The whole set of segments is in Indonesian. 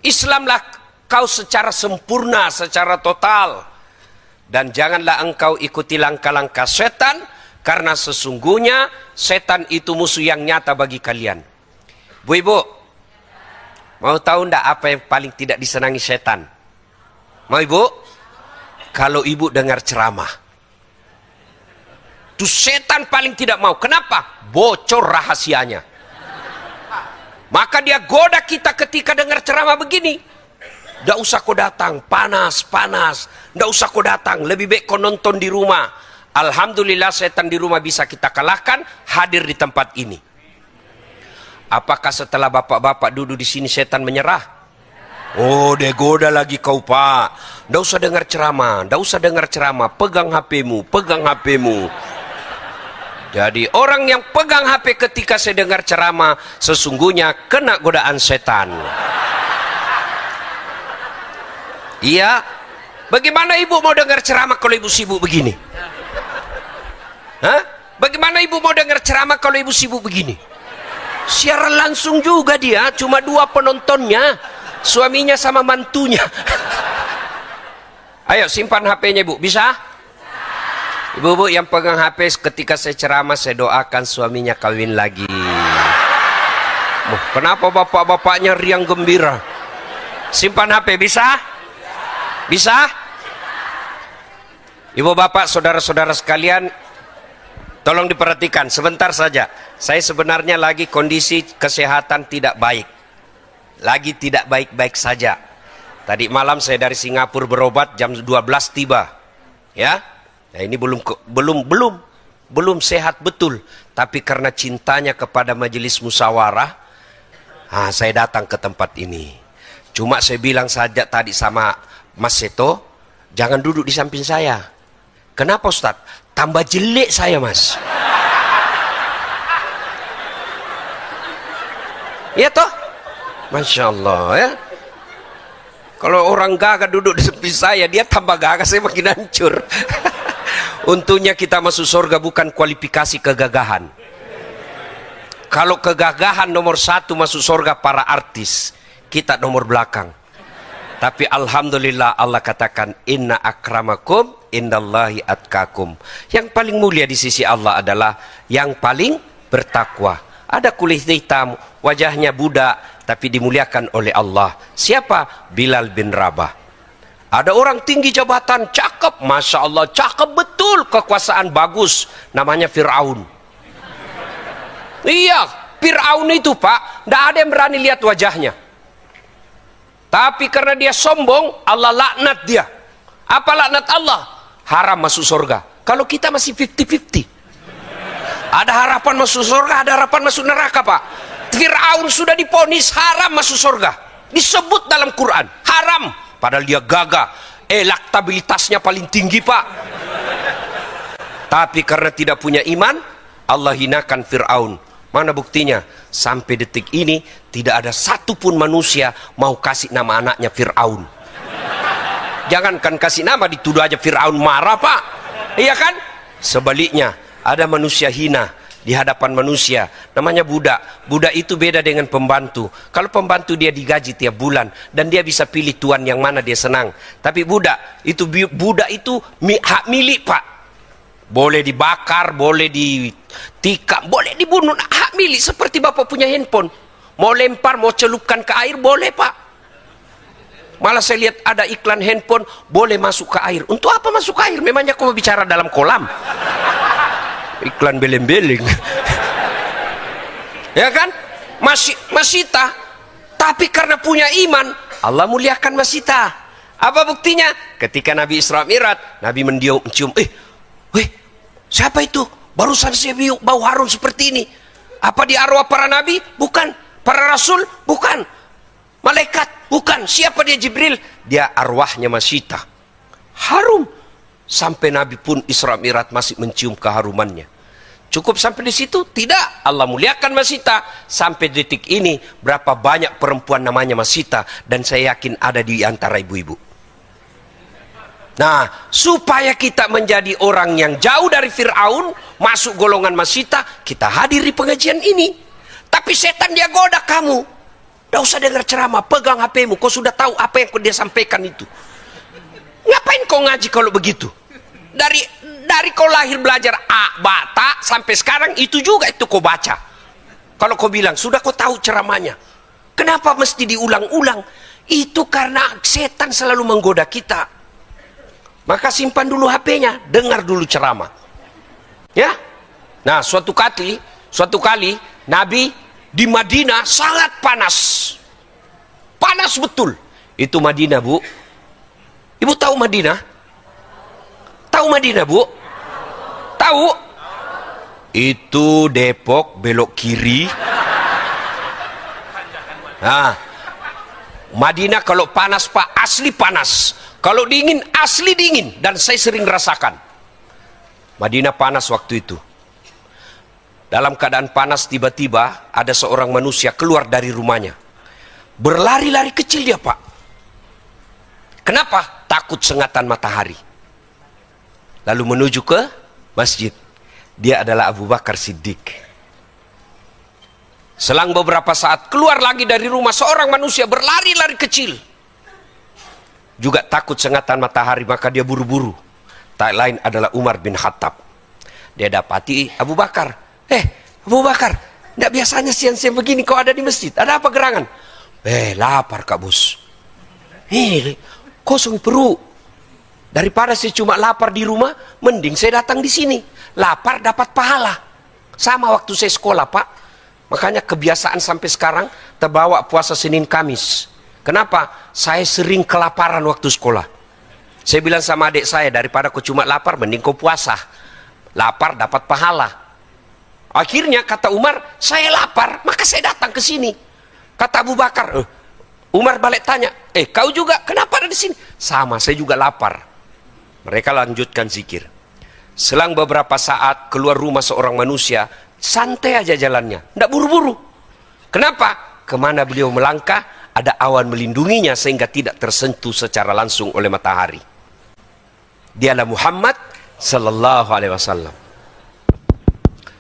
Islamlah kau secara sempurna, secara total. Dan janganlah engkau ikuti langkah-langkah setan, karena sesungguhnya setan itu musuh yang nyata bagi kalian. Bu Ibu, mau tahu ndak apa yang paling tidak disenangi setan? Mau Ibu? Kalau Ibu dengar ceramah. Itu setan paling tidak mau. Kenapa? Bocor rahasianya. Maka dia goda kita ketika dengar ceramah begini. Nggak usah kau datang, panas. Nggak usah kau datang, lebih baik kau nonton di rumah. Alhamdulillah setan di rumah bisa kita kalahkan, hadir di tempat ini. Apakah setelah bapak-bapak duduk di sini setan menyerah? Oh, dia goda lagi kau Pak. Nggak usah dengar ceramah, pegang HP-mu. Jadi orang yang pegang HP ketika saya dengar ceramah, sesungguhnya kena godaan setan. Iya. Bagaimana ibu mau dengar ceramah kalau ibu sibuk begini? Hah? Bagaimana ibu mau dengar ceramah kalau ibu sibuk begini? Siaran langsung juga dia, cuma 2 penontonnya, suaminya sama mantunya. Ayo simpan HP-nya ibu, bisa? Ibu-ibu yang pegang HP ketika saya ceramah, saya doakan suaminya kawin lagi. Kenapa bapak-bapaknya riang gembira? Simpan HP, bisa? Bisa? Ibu bapak, saudara-saudara sekalian, tolong diperhatikan sebentar saja. Saya sebenarnya lagi kondisi kesehatan tidak baik. Lagi tidak baik-baik saja. Tadi malam saya dari Singapura berobat, jam 12 tiba. Ya. Nah, ini belum sehat betul. Tapi karena cintanya kepada majelis musyawarah, saya datang ke tempat ini. Cuma saya bilang saja tadi sama Mas Seto, jangan duduk di samping saya. Kenapa Ustadz? Tambah jelek saya Mas. Ya toh? Masya Allah ya. Kalau orang gagah duduk di samping saya, dia tambah gagah, saya makin hancur. Untungnya kita masuk surga bukan kualifikasi kegagahan. Kalau kegagahan nomor 1 masuk surga para artis, kita nomor belakang. Tapi alhamdulillah Allah katakan inna akramakum indallahi atqakum. Yang paling mulia di sisi Allah adalah yang paling bertakwa. Ada kulit hitam, wajahnya budak, tapi dimuliakan oleh Allah. Siapa? Bilal bin Rabah. Ada orang tinggi jabatan, cakep, Masya Allah, cakep betul, kekuasaan bagus, namanya Fir'aun. Iya, Fir'aun itu Pak, tidak ada yang berani lihat wajahnya. Tapi karena dia sombong, Allah laknat dia. Apa laknat Allah? Haram masuk surga. Kalau kita masih 50-50. Ada harapan masuk surga, ada harapan masuk neraka Pak. Fir'aun sudah diponis haram masuk surga. Disebut dalam Quran, haram. Padahal dia gagah, elektabilitasnya paling tinggi Pak. Tapi karena tidak punya iman, Allah hinakan Fir'aun. Mana buktinya? Sampai detik ini tidak ada satupun manusia mau kasih nama anaknya Fir'aun. Jangankan kasih nama, dituduh aja Fir'aun marah Pak. Iya kan? Sebaliknya, ada manusia hina di hadapan manusia, namanya budak. Budak itu beda dengan pembantu. Kalau pembantu dia digaji tiap bulan dan dia bisa pilih tuan yang mana dia senang. Tapi budak itu hak milik Pak. Boleh dibakar, boleh ditikam, boleh dibunuh, hak milik. Seperti bapak punya handphone, mau lempar, mau celupkan ke air boleh Pak. Malah saya lihat ada iklan handphone boleh masuk ke air. Untuk apa masuk ke air? Memangnya kau bicara dalam kolam? Iklan beleng-beleng. Ya kan? Masita. Tapi karena punya iman, Allah muliakan Masita. Apa buktinya? Ketika Nabi Isra Mi'raj, Nabi mencium, siapa itu? Barusan saya bau harum seperti ini. Apa di arwah para nabi? Bukan. Para rasul? Bukan. Malaikat? Bukan. Siapa dia? Jibril? Dia arwahnya Masita. Harum. Sampai Nabi pun Isra Mi'raj masih mencium keharumannya. Cukup sampai di situ? Tidak. Allah muliakan Masita. Sampai detik ini berapa banyak perempuan namanya Masita, dan saya yakin ada di antara ibu-ibu. Nah, supaya kita menjadi orang yang jauh dari Fir'aun, masuk golongan Masita, kita hadir di pengajian ini. Tapi setan dia goda kamu. Tidak usah dengar ceramah, pegang HP-mu. Kau sudah tahu apa yang dia sampaikan itu. Ngapain kau ngaji kalau begitu? Dari kau lahir belajar A, ba, ta, sampai sekarang itu juga itu kau baca. Kalau kau bilang, sudah kau tahu ceramahnya. Kenapa mesti diulang-ulang? Itu karena setan selalu menggoda kita. Maka simpan dulu HP-nya, dengar dulu ceramah. Ya. Nah, suatu kali Nabi di Madinah sangat panas. Panas betul. Itu Madinah, Bu. Ibu tahu Madinah? Tahu Madinah, Bu? Tahu? Itu Depok belok kiri. Nah, Madinah kalau panas, Pak, asli panas. Kalau dingin, asli dingin. Dan saya sering rasakan. Madinah panas waktu itu. Dalam keadaan panas, tiba-tiba ada seorang manusia keluar dari rumahnya. Berlari-lari kecil dia, Pak. Kenapa? Takut sengatan matahari. Lalu menuju ke masjid. Dia adalah Abu Bakar Siddiq. Selang beberapa saat keluar lagi dari rumah seorang manusia berlari-lari kecil. Juga takut sengatan matahari, maka dia buru-buru. Tak lain adalah Umar bin Khattab. Dia dapati Abu Bakar. Abu Bakar, tidak biasanya siang-siang begini kau ada di masjid. Ada apa gerangan? Lapar Kak Bos. Kosong perut. Daripada saya cuma lapar di rumah, mending saya datang di sini. Lapar dapat pahala. Sama waktu saya sekolah, Pak. Makanya kebiasaan sampai sekarang terbawa puasa Senin Kamis. Kenapa? Saya sering kelaparan waktu sekolah. Saya bilang sama adik saya, daripada kau cuma lapar, mending kau puasa. Lapar dapat pahala. Akhirnya kata Umar, saya lapar, maka saya datang ke sini. Kata Abu Bakar, Umar balik tanya, kau juga kenapa ada di sini? Sama, saya juga lapar. Mereka lanjutkan zikir. Selang beberapa saat keluar rumah seorang manusia, santai aja jalannya, tidak buru-buru. Kenapa? Kemana beliau melangkah, ada awan melindunginya sehingga tidak tersentuh secara langsung oleh matahari. Dialah Muhammad sallallahu alaihi wasallam.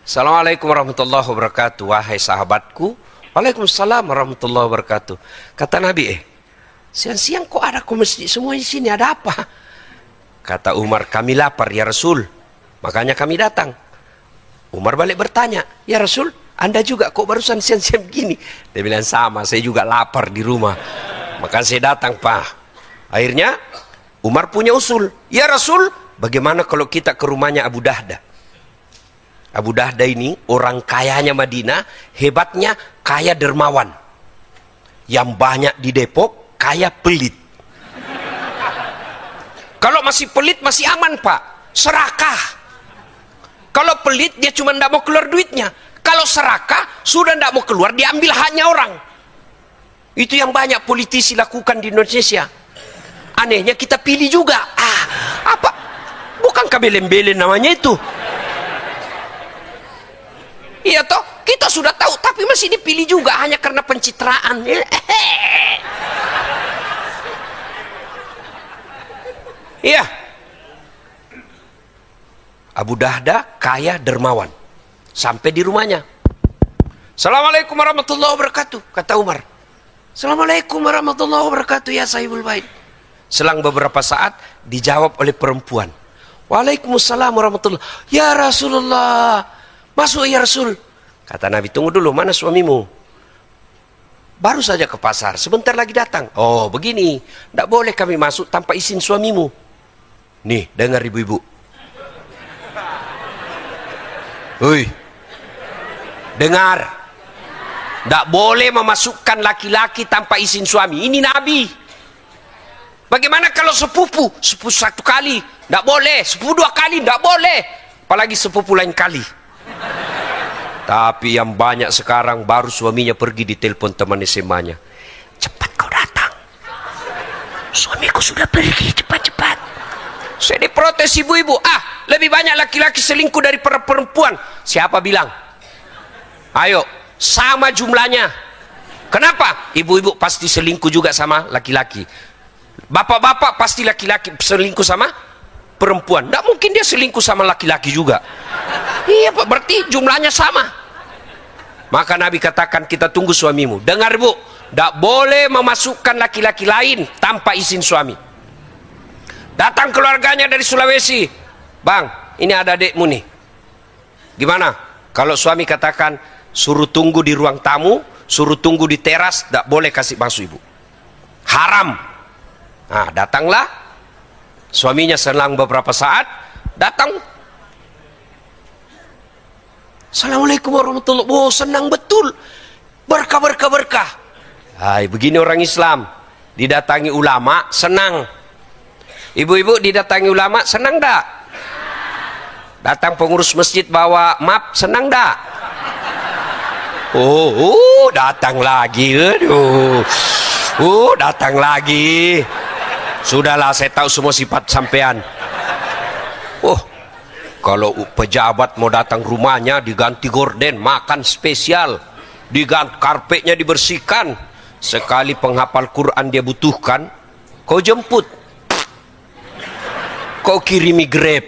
Assalamualaikum warahmatullahi wabarakatuh. Wahai sahabatku. Waalaikumsalam warahmatullahi wabarakatuh. Kata Nabi, siang-siang kok ada ke masjid semua di sini, ada apa? Kata Umar, kami lapar ya Rasul, makanya kami datang. Umar balik bertanya, ya Rasul, Anda juga kok barusan siang-siang begini? Dia bilang, sama, saya juga lapar di rumah, maka saya datang, Pak. Akhirnya Umar punya usul, ya Rasul, bagaimana kalau kita ke rumahnya Abu Dahda? Abu Dahda ini orang kayanya Madinah, hebatnya kaya dermawan. Yang banyak di Depok, kaya pelit. Kalau masih pelit masih aman, Pak, serakah. Kalau pelit dia cuma tidak mau keluar duitnya. Kalau serakah sudah tidak mau keluar, diambil haknya orang. Itu yang banyak politisi lakukan di Indonesia. Anehnya kita pilih juga. Apa? Bukankah belen-belen namanya itu? Iya toh, kita sudah tahu, tapi masih dipilih juga hanya karena pencitraan. Iya. Abu Dahda kaya dermawan. Sampai di rumahnya. Assalamualaikum warahmatullahi wabarakatuh, kata Umar. Assalamualaikum warahmatullahi wabarakatuh ya sahibul bait. Selang beberapa saat dijawab oleh perempuan. Waalaikumsalam warahmatullahi. Ya Rasulullah, masuk ya Rasul. Kata Nabi, tunggu dulu, mana suamimu? Baru saja ke pasar, sebentar lagi datang. Oh begini, tidak boleh kami masuk tanpa izin suamimu. Nih, dengar ibu-ibu. Hei, dengar. Tidak boleh memasukkan laki-laki tanpa izin suami. Ini Nabi. Bagaimana kalau sepupu? Sepupu satu kali, tidak boleh. Sepupu dua kali, tidak boleh. Apalagi sepupu lain kali. Tapi yang banyak sekarang baru suaminya pergi ditelepon teman SMA-nya. Cepat kau datang. Suamiku sudah pergi, cepat-cepat. Saya diprotes ibu-ibu. Lebih banyak laki-laki selingkuh dari perempuan. Siapa bilang? Ayo, sama jumlahnya. Kenapa? Ibu-ibu pasti selingkuh juga sama laki-laki. Bapak-bapak pasti laki-laki selingkuh sama perempuan. Tidak mungkin dia selingkuh sama laki-laki juga. Iya Pak, berarti jumlahnya sama. Maka Nabi katakan, kita tunggu suamimu. Dengar Bu, Tidak boleh memasukkan laki-laki lain tanpa izin suami. Datang keluarganya dari Sulawesi, bang, ini ada adekmu nih. Gimana? Kalau suami katakan, suruh tunggu di ruang tamu, suruh tunggu di teras, tidak boleh kasih masuk ibu. Haram. Nah, datanglah. Suaminya selang beberapa saat, datang. Assalamualaikum warahmatullahi wabarakatuh. Oh, senang betul. Berkah, berkah, berkah. Hai, begini orang Islam. Didatangi ulama, senang. Ibu-ibu didatangi ulama, senang tak? Datang pengurus masjid bawa map, senang tak? Datang lagi. Aduh. Datang lagi. Sudahlah, saya tahu semua sifat sampean. Kalau pejabat mau datang rumahnya, diganti gorden, makan spesial, diganti karpetnya, dibersihkan. Sekali penghafal Quran dia butuhkan, kau jemput. Kau kirimi Grab,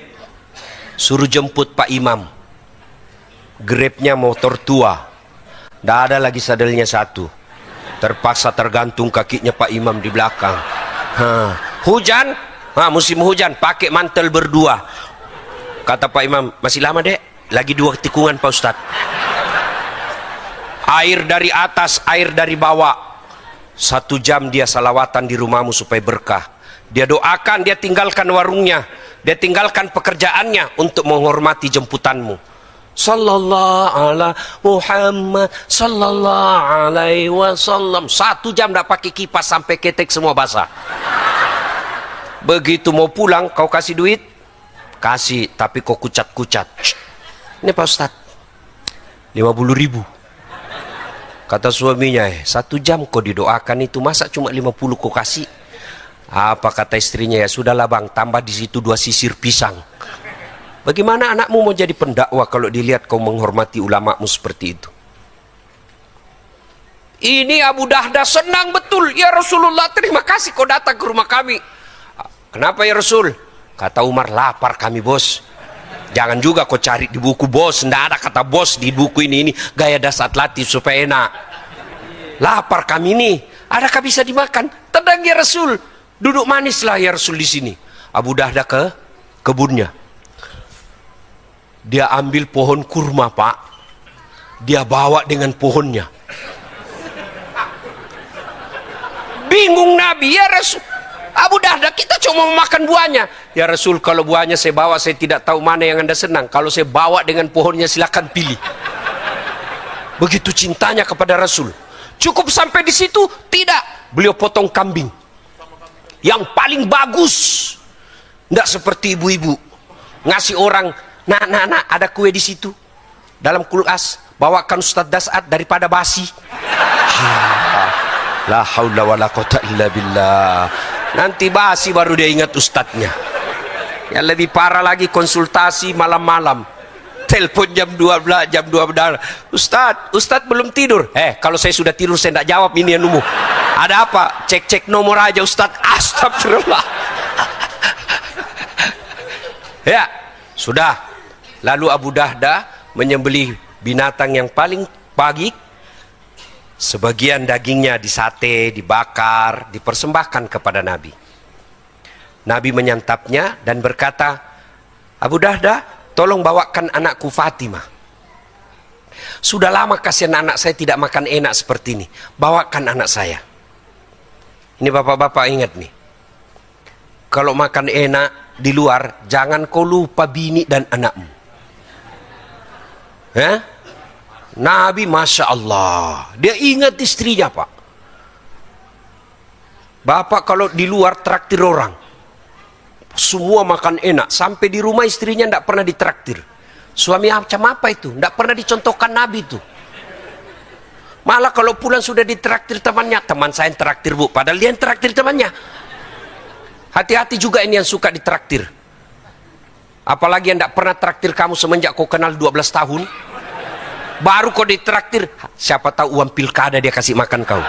suruh jemput Pak Imam. Grabnya motor tua, tidak ada lagi sadelnya satu. Terpaksa tergantung kakinya Pak Imam di belakang. Hujan, musim hujan, pakai mantel berdua. Kata Pak Imam, masih lama dek, lagi 2 tikungan Pak Ustadz. Air dari atas, air dari bawah. 1 jam dia salawatan di rumahmu supaya berkah. Dia doakan, dia tinggalkan warungnya, dia tinggalkan pekerjaannya untuk menghormati jemputanmu. Sallallahu ala Muhammad sallallahu alaihi wasallam. 1 jam tidak pakai kipas sampai ketek semua basah. Begitu mau pulang, kau kasih duit? Kasih, tapi kau kucat-kucat. Ini Pak Ustadz, 50.000. Kata suaminya, 1 jam kau didoakan itu, masa cuma 50 kau kasih? Apa kata istrinya? Ya sudahlah bang, tambah di situ 2 sisir pisang. Bagaimana anakmu mau jadi pendakwah kalau dilihat kau menghormati ulamamu seperti itu? Ini Abu Dahdah senang betul. Ya Rasulullah, terima kasih kau datang ke rumah kami. Kenapa ya Rasul? Kata Umar, lapar kami bos. Jangan juga kau cari di buku bos, tidak ada kata bos di buku ini gaya dasar latih supaya enak. Lapar kami nih, adakah bisa dimakan? Tenang ya Rasul, duduk manislah ya Rasul di sini. Abu Dahdah ke kebunnya. Dia ambil pohon kurma pak, dia bawa dengan pohonnya. Bingung Nabi, ya Rasul, Abu Dahdah kita cuma memakan buahnya. Ya Rasul, kalau buahnya saya bawa, saya tidak tahu mana yang anda senang. Kalau saya bawa dengan pohonnya, silakan pilih. Begitu cintanya kepada Rasul. Cukup sampai di situ? Tidak. Beliau potong kambing yang paling bagus. Tidak seperti ibu-ibu ngasih orang, nak, ada kue di situ dalam kulkas, bawakan Ustadz Dasat daripada basi. La haula wala quwata illa billah. Nanti basi baru dia ingat ustadznya. Yang lebih parah lagi, konsultasi malam-malam, telepon jam 12, jam 12. Ustadz belum tidur. Kalau saya sudah tidur saya tidak jawab ini yang nunggu. Ada apa? Cek nomor aja Ustadz. Astagfirullah. Ya sudah. Lalu Abu Dahdah menyembelih binatang yang paling pagi. Sebagian dagingnya disate, dibakar, dipersembahkan kepada Nabi. Nabi menyantapnya dan berkata, Abu Dahdah, tolong bawakan anakku Fatimah. Sudah lama kasihan anak saya tidak makan enak seperti ini. Bawakan anak saya. Ini bapak-bapak ingat nih. Kalau makan enak di luar, jangan kau lupa bini dan anakmu. Nabi Masya Allah, dia ingat istrinya pak. Bapak kalau di luar traktir orang, semua makan enak, sampai di rumah istrinya tidak pernah ditraktir. Suami macam apa itu? Tidak pernah dicontohkan Nabi itu. Malah kalau pulang sudah ditraktir temannya, teman saya yang traktir bu, padahal dia yang traktir temannya. Hati-hati juga ini yang suka ditraktir. Apalagi yang tidak pernah traktir kamu semenjak kau kenal 12 tahun. Baru kau ditraktir, siapa tahu uang pilkada dia kasih makan kau.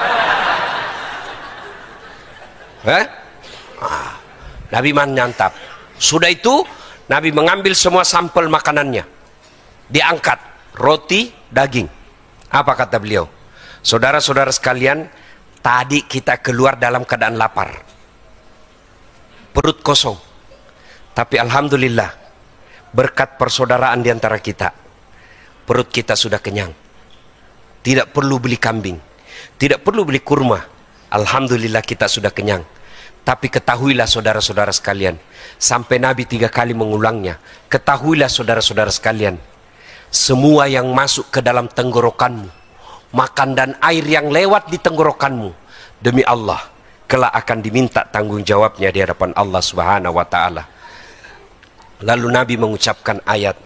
Nabi menyantap. Sudah itu Nabi mengambil semua sampel makanannya, diangkat, roti, daging. Apa kata beliau? Saudara-saudara sekalian, Tadi kita keluar dalam keadaan lapar, perut kosong, tapi alhamdulillah berkat persaudaraan di antara kita, perut kita sudah kenyang. Tidak perlu beli kambing, tidak perlu beli kurma. Alhamdulillah kita sudah kenyang. Tapi ketahuilah saudara-saudara sekalian, sampai Nabi 3 kali mengulangnya, ketahuilah saudara-saudara sekalian, semua yang masuk ke dalam tenggorokanmu, makan dan air yang lewat di tenggorokanmu, demi Allah kelak akan diminta tanggung jawabnya di hadapan Allah Subhanahu wa taala. Lalu Nabi mengucapkan ayat,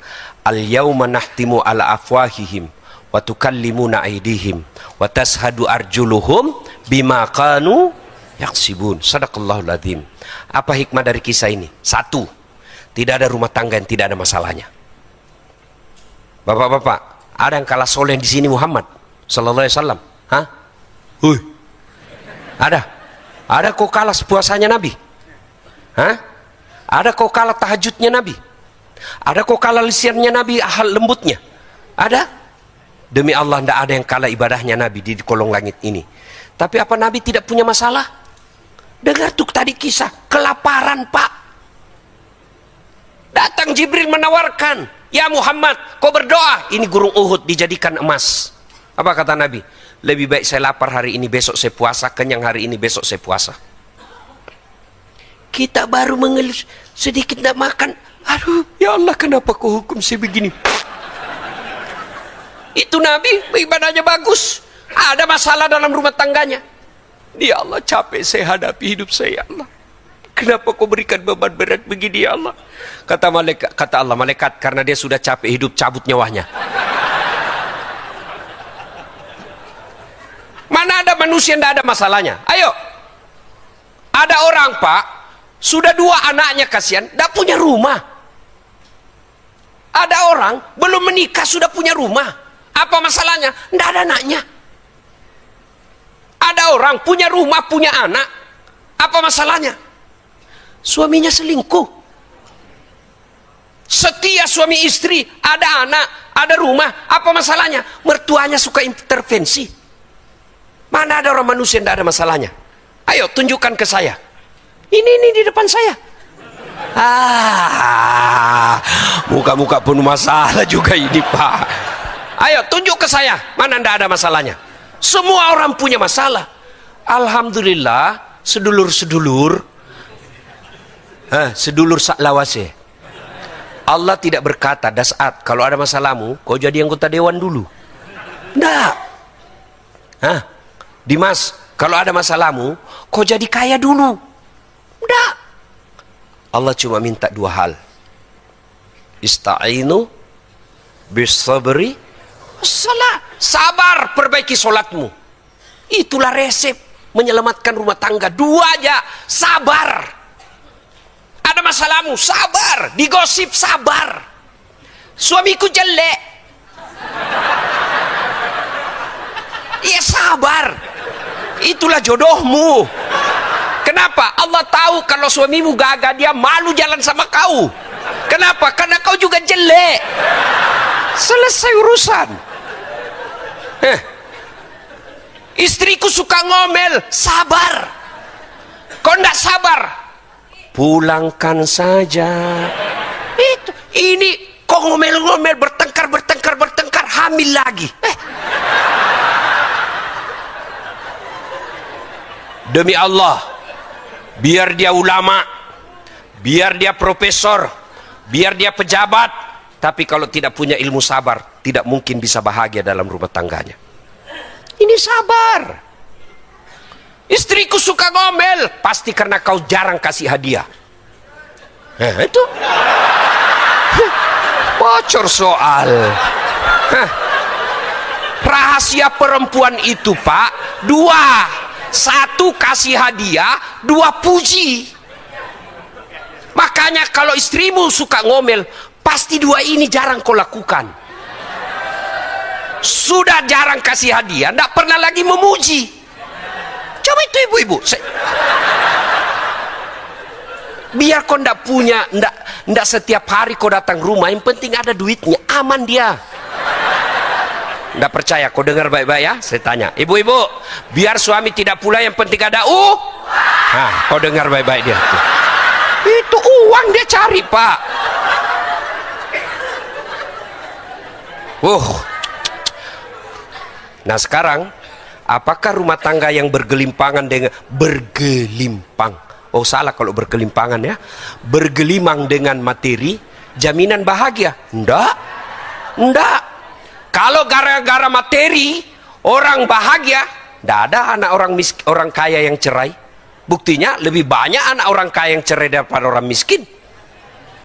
al-yauma nahtimu ala afwahihim wa tukallimuna aydihim wa tashhadu arjuluhum bima kanu yaksibun. Sadaqallahul adzim. Apa hikmah dari kisah ini? Satu, tidak ada rumah tangga yang tidak ada masalahnya. Bapak-bapak, ada yang kalah soleh di sini Muhammad sallallahu alaihi wasallam? Hah? Hui. Ada? Ada kok kalah puasanya Nabi? Hah? Ada kok kalah tahajudnya Nabi? Ada kok kalah lisannya Nabi, hal lembutnya? Ada? Demi Allah, tidak ada yang kalah ibadahnya Nabi di kolong langit ini. Tapi apa Nabi tidak punya masalah? Dengar tuh tadi kisah, kelaparan Pak. Datang Jibril menawarkan, ya Muhammad, kau berdoa, ini gunung Uhud dijadikan emas. Apa kata Nabi? Lebih baik saya lapar hari ini, besok saya puasa, kenyang hari ini, besok saya puasa. Kita baru mengeluh, sedikit tidak makan, aduh ya Allah kenapa kau hukum saya begini? Itu Nabi, ibadahnya bagus, ada masalah dalam rumah tangganya. Ya Allah capek saya hadapi hidup saya, ya Allah. Kenapa kau berikan beban berat begini ya Allah? Kata Allah, malaikat karena dia sudah capek hidup, cabut nyawanya. Mana ada manusia yang tidak ada masalahnya? Ayo. Ada orang Pak, sudah 2 anaknya kasihan, tidak punya rumah. Ada orang belum menikah sudah punya rumah. Apa masalahnya? Tidak ada anaknya. Ada orang punya rumah, punya anak. Apa masalahnya? Suaminya selingkuh. Setia suami istri, ada anak, ada rumah. Apa masalahnya? Mertuanya suka intervensi. Mana ada orang manusia yang tidak ada masalahnya? Ayo tunjukkan ke saya. Ini di depan saya. Muka-muka penuh masalah juga ini Pak. Ayo tunjuk ke saya, mana tidak ada masalahnya? Semua orang punya masalah. Alhamdulillah, sedulur-sedulur, sedulur saklawase. Allah tidak berkata, dasat, kalau ada masalahmu, kau jadi anggota dewan dulu. Tidak. Dimas, kalau ada masalahmu, kau jadi kaya dulu. Tidak. Allah cuma minta 2 hal. Ista'inu bisabri wassalah. Sabar, perbaiki solatmu. Itulah resep menyelamatkan rumah tangga. 2 aja, sabar. Ada masalahmu, sabar. Digosip, sabar. Suamiku jelek. Ya sabar. Itulah jodohmu. Kenapa? Allah tahu kalau suamimu gagal, dia malu jalan sama kau. Kenapa? Karena kau juga jelek. Selesai urusan. Istriku suka ngomel, sabar. Kau tidak sabar, pulangkan saja. Ini kau ngomel-ngomel, bertengkar, hamil lagi. Demi Allah, biar dia ulama, biar dia profesor, biar dia pejabat, tapi kalau tidak punya ilmu sabar, tidak mungkin bisa bahagia dalam rumah tangganya. Ini sabar. Istriku suka ngomel, pasti karena kau jarang kasih hadiah. Itu bocor soal. Rahasia perempuan itu Pak, 2. 1 kasih hadiah, 2 puji. Makanya kalau istrimu suka ngomel, pasti 2 ini jarang kau lakukan. Sudah jarang kasih hadiah, tidak pernah lagi memuji. Coba itu ibu-ibu. Biar kau tidak punya, tidak setiap hari kau datang rumah, yang penting ada duitnya, aman dia. Nggak percaya, kau dengar baik-baik ya. Saya tanya, ibu-ibu, biar suami tidak pula, yang penting ada nah, kau dengar baik-baik dia tuh. Itu uang dia cari, Pak. Nah sekarang, apakah rumah tangga yang bergelimpangan dengan oh salah kalau bergelimpangan ya, bergelimang dengan materi, jaminan bahagia? Enggak. Kalau gara-gara materi orang bahagia, enggak ada anak orang kaya yang cerai. Buktinya lebih banyak anak orang kaya yang cerai daripada orang miskin.